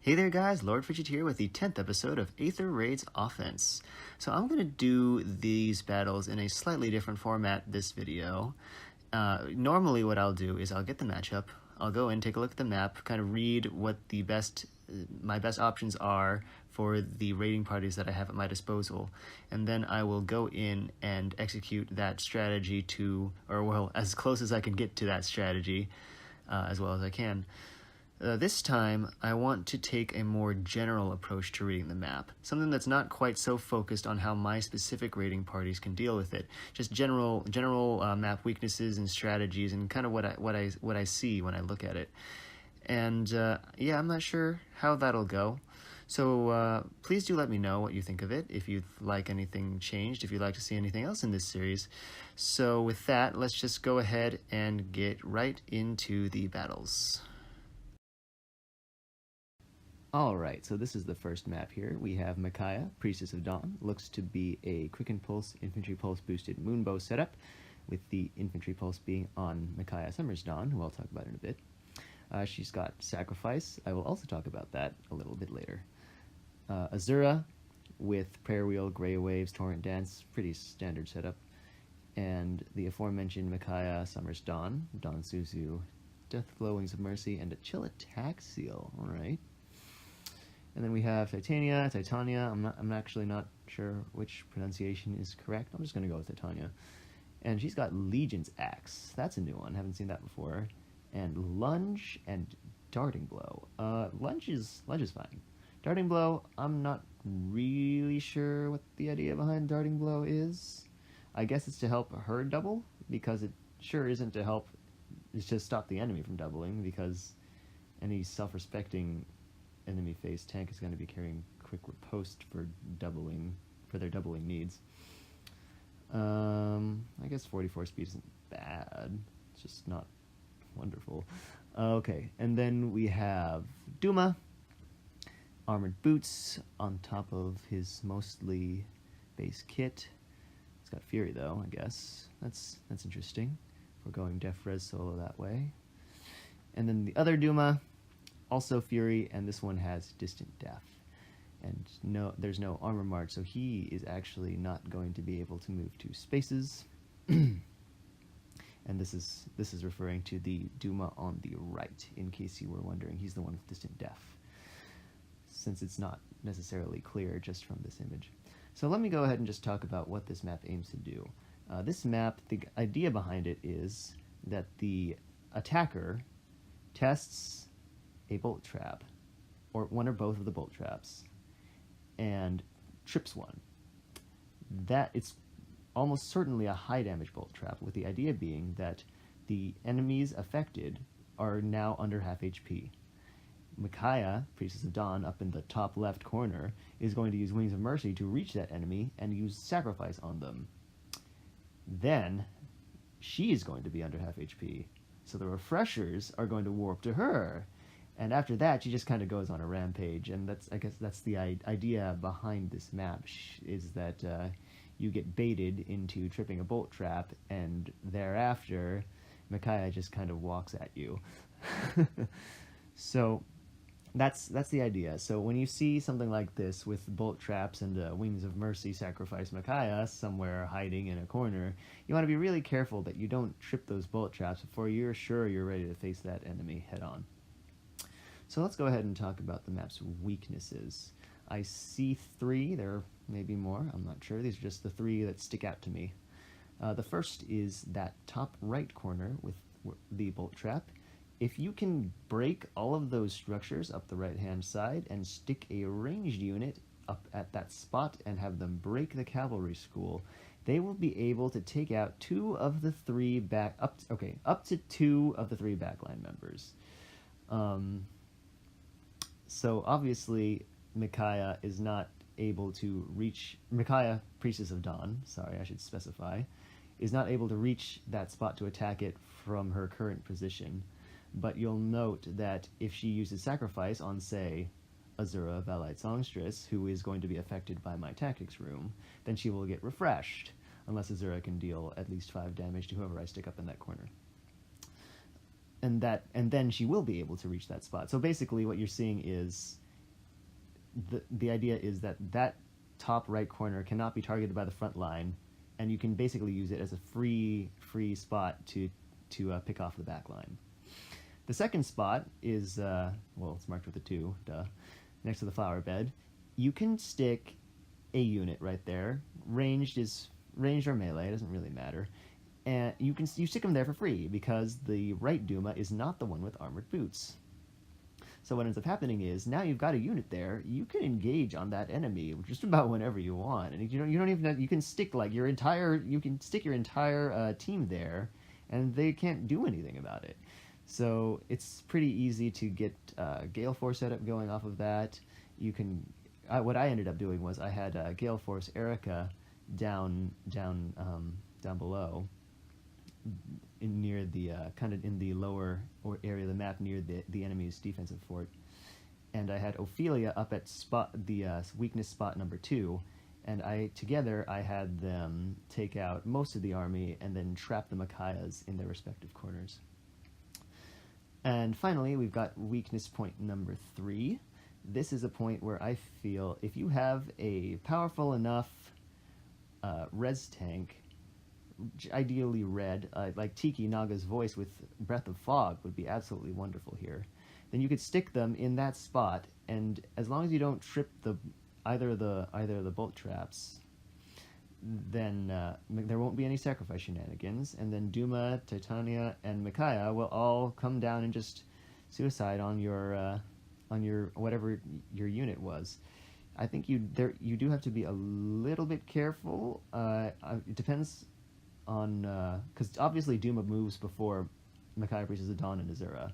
Hey there guys, Lord Fidget here with the 10th episode of Aether Raids Offense. So I'm going to do these battles in a slightly different format this video. Normally what I'll do is I'll get the matchup, I'll go in, take a look at the map, kind of read what the my best options are for the raiding parties that I have at my disposal, and then I will go in and execute that strategy as close as I can get to that strategy, as well as I can. This time, I want to take a more general approach to reading the map, something that's not quite so focused on how my specific raiding parties can deal with it. Just general map weaknesses and strategies, and kind of what I see when I look at it. And yeah, I'm not sure how that'll go. So please do let me know what you think of it, if you'd like anything changed, if you'd like to see anything else in this series. So with that, let's just go ahead and get right into the battles. Alright, so this is the first map here. We have Micaiah, Priestess of Dawn. Looks to be a Quicken Pulse, Infantry Pulse boosted Moonbow setup, with the Infantry Pulse being on Micaiah Summer's Dawn, who I'll talk about in a bit. She's got Sacrifice. I will also talk about that a little bit later. Azura with Prayer Wheel, Grey Waves, Torrent Dance, pretty standard setup. And the aforementioned Micaiah Summer's Dawn, Dawn Suzu, Deathglow, Wings of Mercy, and a Chill Attack Seal. Alright. And then we have Titania. I'm actually not sure which pronunciation is correct. I'm just going to go with Titania. And she's got Legion's Axe. That's a new one. Haven't seen that before. And Lunge and Darting Blow. Lunge is fine. Darting Blow, I'm not really sure what the idea behind Darting Blow is. I guess it's to help her double, because it sure isn't to help. It's to stop the enemy from doubling, because any self-respecting enemy phase tank is going to be carrying Quick Riposte for their doubling needs. I guess 44 speed isn't bad. It's just not wonderful. Okay, and then we have Duma, Armored Boots on top of his mostly base kit. It's got Fury though, I guess. That's interesting. We're going Def Res solo that way. And then the other Duma, also Fury, and this one has Distant Death. And no, there's no armor mark, so he is actually not going to be able to move 2 spaces. And this is referring to the Duma on the right, in case you were wondering. He's the one with Distant Death, since it's not necessarily clear just from this image. So let me go ahead and just talk about what this map aims to do. This map, the idea behind it is that the attacker tests a bolt trap, or one or both of the bolt traps, and trips one. That it's almost certainly a high damage bolt trap, with the idea being that the enemies affected are now under half HP. Micaiah, Priestess of Dawn, up in the top left corner, is going to use Wings of Mercy to reach that enemy and use Sacrifice on them. Then she is going to be under half HP, so the refreshers are going to warp to her. And after that, she just kind of goes on a rampage, and I guess that's the idea behind this map, is that you get baited into tripping a bolt trap, and thereafter, Micaiah just kind of walks at you. So that's the idea. So when you see something like this with bolt traps and Wings of Mercy sacrifice Micaiah somewhere hiding in a corner, you want to be really careful that you don't trip those bolt traps before you're sure you're ready to face that enemy head on. So let's go ahead and talk about the map's weaknesses. I see 3, there may be more, I'm not sure. These are just the 3 that stick out to me. The first is that top right corner with the bolt trap. If you can break all of those structures up the right-hand side and stick a ranged unit up at that spot and have them break the cavalry school, they will be able to take out 2 of the 3 up to 2 of the 3 backline members. So obviously, Micaiah is not able to reach... Micaiah, Priestess of Dawn, sorry, I should specify, is not able to reach that spot to attack it from her current position. But you'll note that if she uses Sacrifice on, say, Azura, Valite Songstress, who is going to be affected by my Tactics Room, then she will get refreshed, unless Azura can deal at least 5 damage to whoever I stick up in that corner. And then she will be able to reach that spot. So basically what you're seeing is the idea is that that top right corner cannot be targeted by the front line, and you can basically use it as a free spot to pick off the back line. The second spot is, well, it's marked with a 2, duh, next to the flower bed. You can stick a unit right there. Ranged or melee, it doesn't really matter. And you stick them there for free, because the right Duma is not the one with armored boots. So what ends up happening is, now you've got a unit there, you can engage on that enemy just about whenever you want, and you don't even have, you can stick like your entire team there, and they can't do anything about it. So it's pretty easy to get Gale Force setup going off of that. You can, what I ended up doing was I had Gale Force Erica down below, near the kind of in the lower area of the map near the enemy's defensive fort, and I had Ophelia up at the weakness spot number 2, and together I had them take out most of the army and then trap the Micaiahs in their respective corners. And finally, we've got weakness point number 3. This is a point where I feel if you have a powerful enough res tank, ideally red, like Tiki Naga's voice with Breath of Fog would be absolutely wonderful here, then you could stick them in that spot, and as long as you don't trip either of the bolt traps, then there won't be any sacrifice shenanigans, and then Duma, Titania, and Micaiah will all come down and just suicide on your whatever your unit was. I think you do have to be a little bit careful. It depends on, because obviously Duma moves before Micaiah reaches the Dawn and Azura,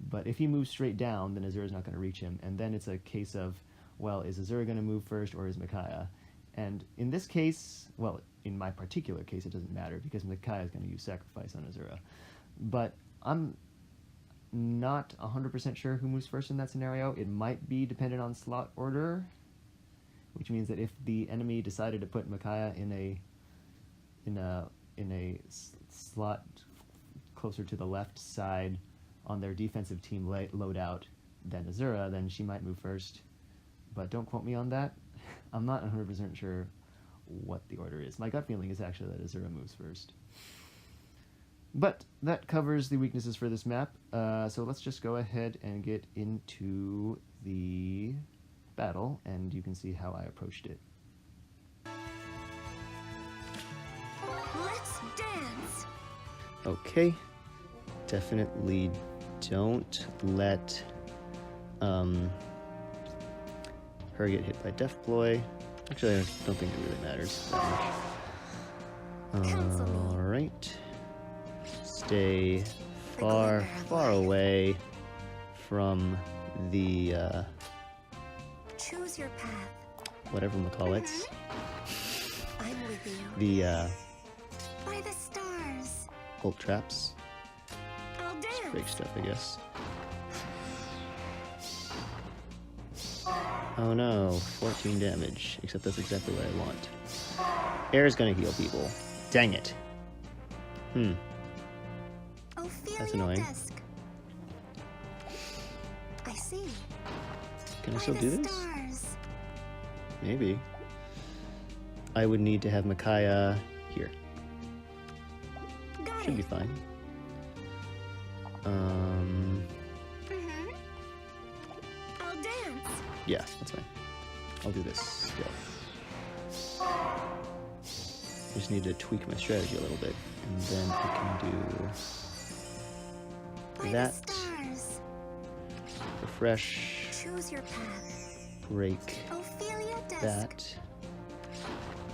but if he moves straight down, then Azura's not going to reach him, and then it's a case of, well, is Azura going to move first or is Micaiah? And in this case, well, in my particular case, it doesn't matter because Micaiah is going to use Sacrifice on Azura, but I'm not 100% sure who moves first in that scenario. It might be dependent on slot order, which means that if the enemy decided to put Micaiah in a slot closer to the left side on their defensive team loadout than Azura, then she might move first. But don't quote me on that. I'm not 100% sure what the order is. My gut feeling is actually that Azura moves first. But that covers the weaknesses for this map. So let's just go ahead and get into the battle, and you can see how I approached it. Let's dance. Okay, definitely don't let her get hit by Deathploy. Actually, I don't think it really matters that much. Alright. Stay far away from the choose your path. Whatever McCall I'm with you. The By the stars. bolt traps. I'll dance. It's fake stuff, I guess. Oh no, 14 damage. Except that's exactly what I want. Air is gonna heal people. Dang it. That's annoying. Desk. I see. Can I By still the do this? stars. Maybe. I would need to have Micaiah here. Got Should be it. fine. I'll dance. Yeah, that's fine. I'll do this still. I just need to tweak my strategy a little bit, and then I can do By that. the stars. Refresh. Choose your path. Break Ophelia desk. that.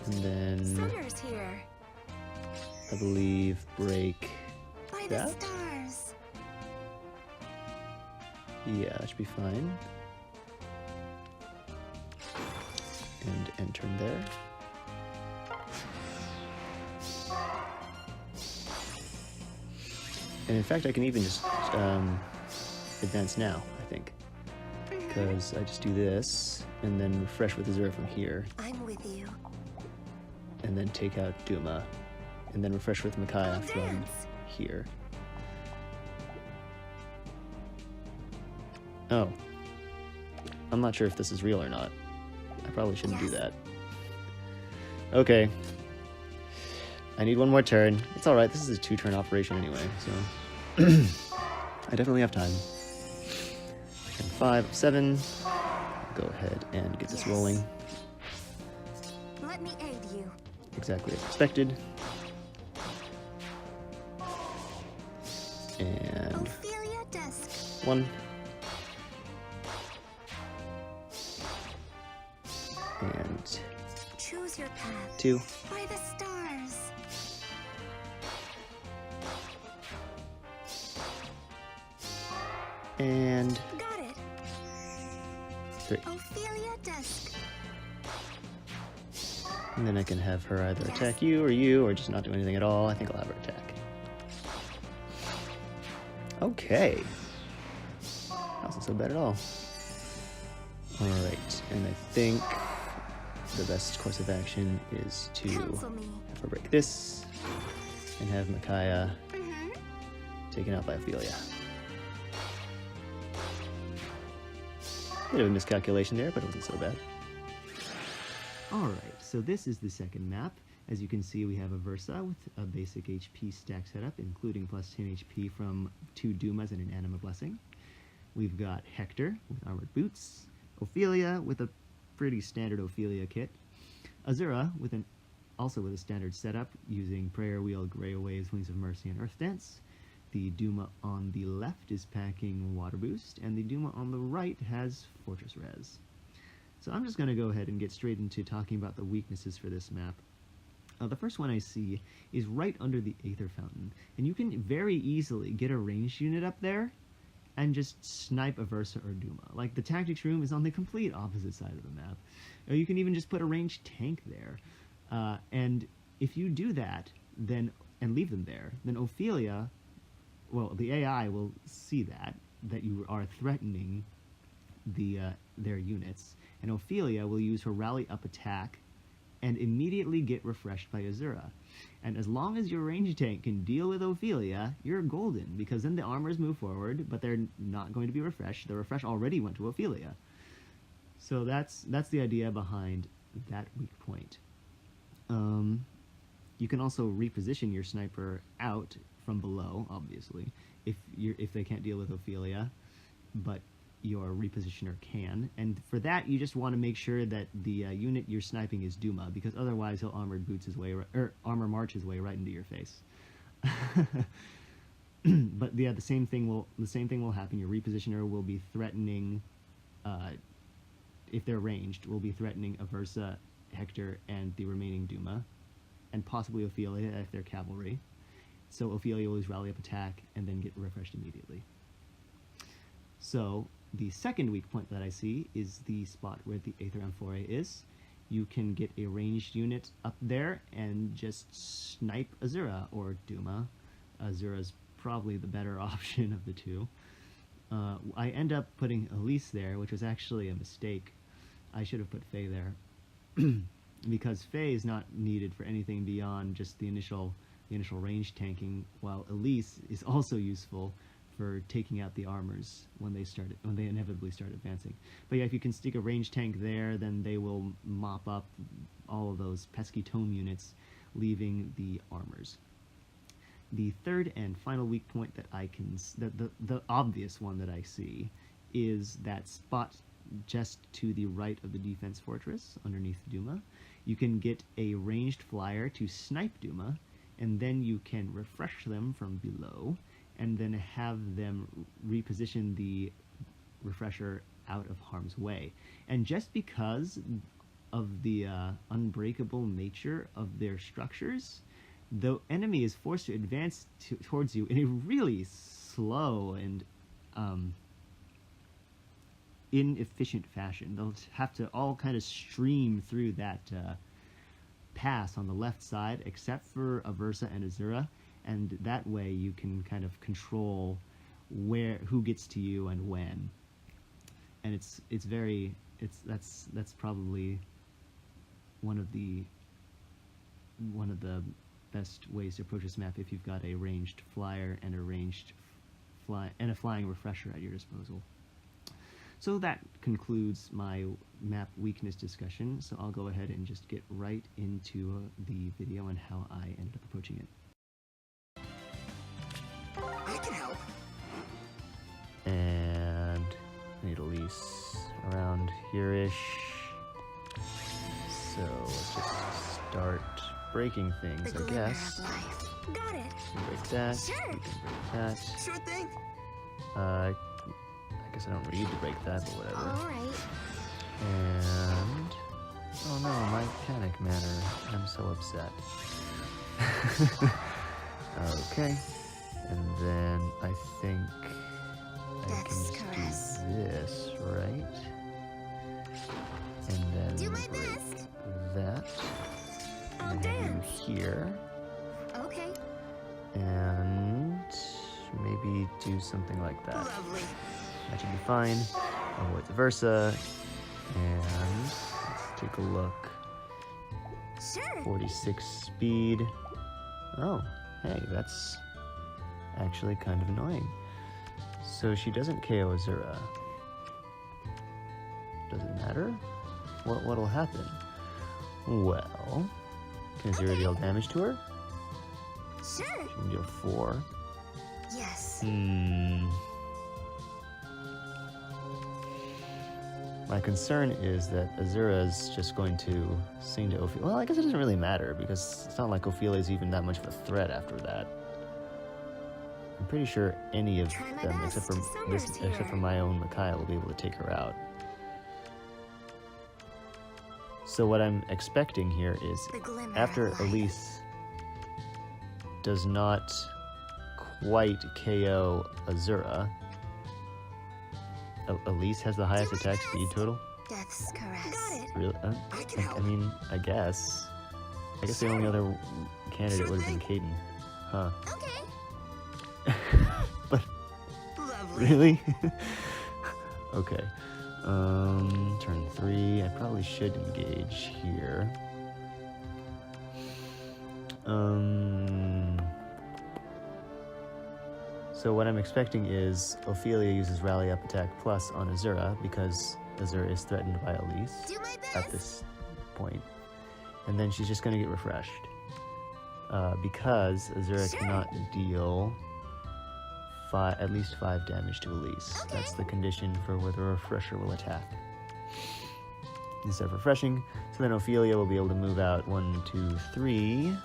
And then Summer's here. I believe break By that. the stars. Yeah, that should be fine. And enter in there. And in fact, I can even just advance now, I think. Because I just do this, and then refresh with Azura from here, I'm with you. and then take out Duma, and then refresh with Micaiah I'll from dance. here. Oh. I'm not sure if this is real or not. I probably shouldn't do Yes. that. Okay. I need one more turn. It's alright, this is a 2-turn operation anyway, so... I definitely have time. Turn 5 of 7. Go ahead and get this Yes. rolling. Let me aid you. Exactly as expected. And Ophelia Dusk. 1. And Choose your path. 2. By the stars. And Got it. 3. Ophelia Dusk. And then I can have her either attack you, or just not do anything at all. I think I'll have her attack. Okay. That wasn't so bad at all. Alright, and I think the best course of action is to Counsel me. have her break this, and have Micaiah Mm-hmm. taken out by Ophelia. Bit of a miscalculation there, but it wasn't so bad. Alright, so this is the second map. As you can see, we have a Versa with a basic HP stack setup, including plus 10 HP from 2 Dumas and an Anima Blessing. We've got Hector with armored boots, Ophelia with a pretty standard Ophelia kit, Azura with also with a standard setup using Prayer Wheel, Grey Waves, Wings of Mercy, and Earth Dance. The Duma on the left is packing Water Boost, and the Duma on the right has Fortress Res. So I'm just going to go ahead and get straight into talking about the weaknesses for this map. The first one I see is right under the Aether Fountain, and you can very easily get a ranged unit up there and just snipe a Versa or Duma. Like, the Tactics Room is on the complete opposite side of the map. Or you can even just put a ranged tank there. And if you do that, then and leave them there, then Ophelia, well, the AI will see that you are threatening their units, and Ophelia will use her rally up attack and immediately get refreshed by Azura. And as long as your ranged tank can deal with Ophelia, you're golden, because then the armors move forward, but they're not going to be refreshed. The refresh already went to Ophelia. So that's the idea behind that weak point. You can also reposition your sniper out from below, obviously, if they can't deal with Ophelia, but your repositioner can. And for that, you just want to make sure that the unit you're sniping is Duma, because otherwise he'll armor march his way right into your face. But yeah, the same thing will happen. Your repositioner will be threatening, if they're ranged, will be threatening Aversa, Hector, and the remaining Duma, and possibly Ophelia if they're cavalry. So Ophelia will use rally up attack and then get refreshed immediately. So the second weak point that I see is the spot where the Aether Amphora is. You can get a ranged unit up there and just snipe Azura or Duma. Azura's probably the better option of the two. I end up putting Elise there, which was actually a mistake. I should have put Faye there. Because Faye is not needed for anything beyond just the initial range tanking, while Elise is also useful for taking out the armors when they inevitably start advancing. But yeah, if you can stick a range tank there, then they will mop up all of those pesky tome units, leaving the armors. The third and final weak point that the obvious one that I see, is that spot just to the right of the defense fortress, underneath Duma. You can get a ranged flyer to snipe Duma, and then you can refresh them from below, and then have them reposition the refresher out of harm's way. And just because of the unbreakable nature of their structures, the enemy is forced to advance towards you in a really slow and inefficient fashion. They'll have to all kind of stream through that pass on the left side, except for Aversa and Azura, and that way you can kind of control who gets to you and when. And that's probably one of the best ways to approach this map if you've got a ranged flyer and a flying refresher at your disposal. So that concludes my map weakness discussion. So I'll go ahead and just get right into the video and how I ended up approaching it. I can help. And I need Elise around here-ish. So let's just start breaking things, The I glimmer guess. of life. Got it. We can break that. Sure. We can break that. Sure thing. I guess I don't need to break that, but whatever. All right. And oh no, my panic manner. I'm so upset. Okay. And then I think I can Death's just caress. do this, right? And then Do my break best. that. I'll And have you dance. here. Okay. And maybe do something like that. Lovely. That should be fine. Or vice versa. And let's take a look. Sure. 46 speed. Oh, hey, that's actually kind of annoying. So she doesn't KO Azura. Does it matter? What'll happen? Well, can Azura deal damage to her? Sure. She can deal 4. Yes. My concern is that Azura's just going to sing to Ophelia. Well, I guess it doesn't really matter because it's not like Ophelia's even that much of a threat after that. I'm pretty sure any of Try my them, best. except Summer's here. for my own Micaiah, will be able to take her out. So what I'm expecting here is The glimmer after of life. Elise does not quite KO Azura, Elise has the highest my attack speed best. total. Death's caress. Got it. Really? I can I help. mean, I guess. The only other candidate Sure would have been thing. Caden. Huh. Okay. But Lovely. really? Okay. Turn 3. I probably should engage here. So what I'm expecting is Ophelia uses Rally Up Attack Plus on Azura because Azura is threatened by Elise Do my best. at this point. And then she's just going to get refreshed. Because Azura Sure. cannot deal at least 5 damage to Elise. Okay. That's the condition for whether a refresher will attack. Instead of refreshing, so then Ophelia will be able to move out 1, 2, 3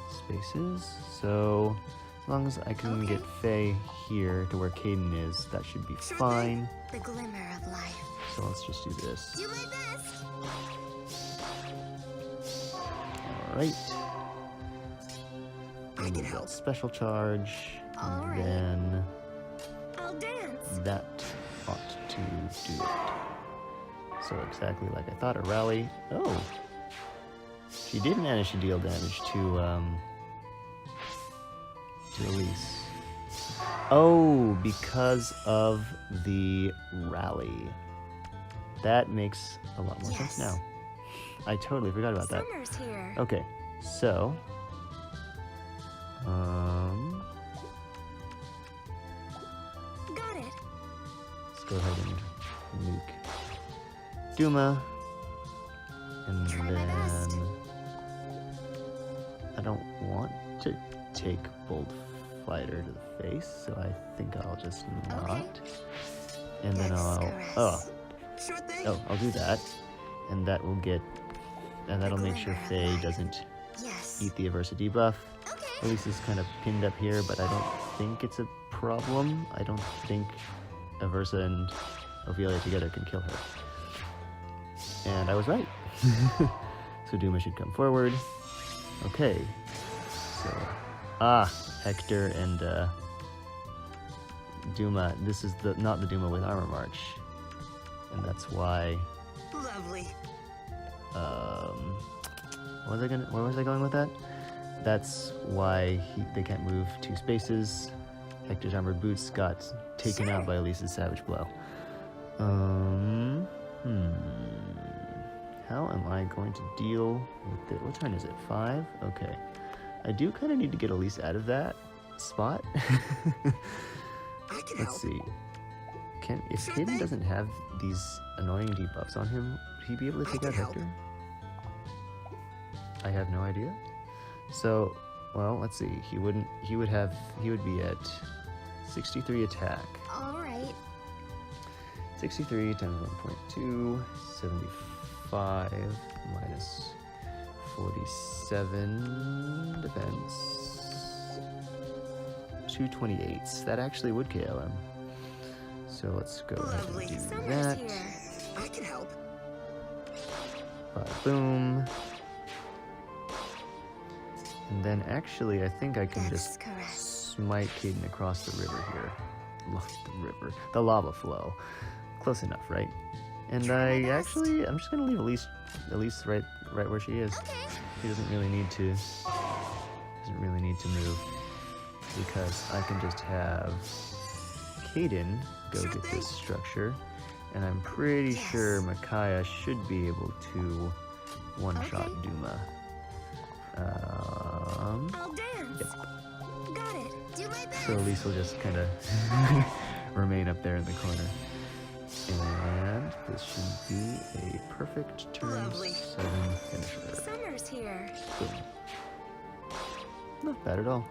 spaces. So as long as I can Okay. get Faye here to where Caden is, that should be Sure fine. The glimmer of life. So let's just do this. Do my best. Alright. I can help. Special charge. All And right. then I'll dance. that ought to do it. So exactly like I thought, a rally. Oh! She did manage to deal damage to Elise. Oh, because of the rally. That makes a lot more sense Yes. now. I totally forgot about that. Summer's here. Okay, so Got it. let's go ahead and nuke Duma, and Try my best. then I don't want to take Bold Fighter to the face, so I think I'll just not. Okay. And then Death's I'll caress. Sure thing. I'll do that, and that will get, and that'll make sure glimmer of Faye life. doesn't Yes. eat the Aversa debuff. Okay. Elise is kind of pinned up here, but I don't think it's a problem. I don't think Aversa and Ophelia together can kill her. And I was right. So Duma should come forward. Okay. So, Hector and Duma. This is not the Duma with Armor March. And that's why, Lovely. where was I going with that? That's why they can't move 2 spaces. Hector's armored boots got taken out by Elise's savage blow. How am I going to deal with it? What turn is it? 5? Okay. I do kind of need to get Elise out of that spot. I can help. Let's see. if Sure Caden thing. doesn't have these annoying debuffs on him, would he be able to I take can out help. Hector? I have no idea. So, well, let's see. He would be at 63 attack. All right. 63 times 1.2, 75 minus 47 defense. 228. That actually would KO him. So let's go ahead Lovely. and do Summer's that. here. I can help. Boom. And then actually, I think I can That's just correct. smite Caden across the river here. The lava flow. Close enough, right? And Try my best. I'm just gonna leave Elise right where she is. Okay. He doesn't really need to move because I can just have Caden go Sure get thing. this structure, and I'm pretty Yes. sure Micaiah should be able to one-shot Okay. Duma. I'll dance. Got it. Do my best. So Elise will just kind of remain up there in the corner. And this should be a perfect turn Lovely. 7 finisher. Summer's here. Boom. Not bad at all.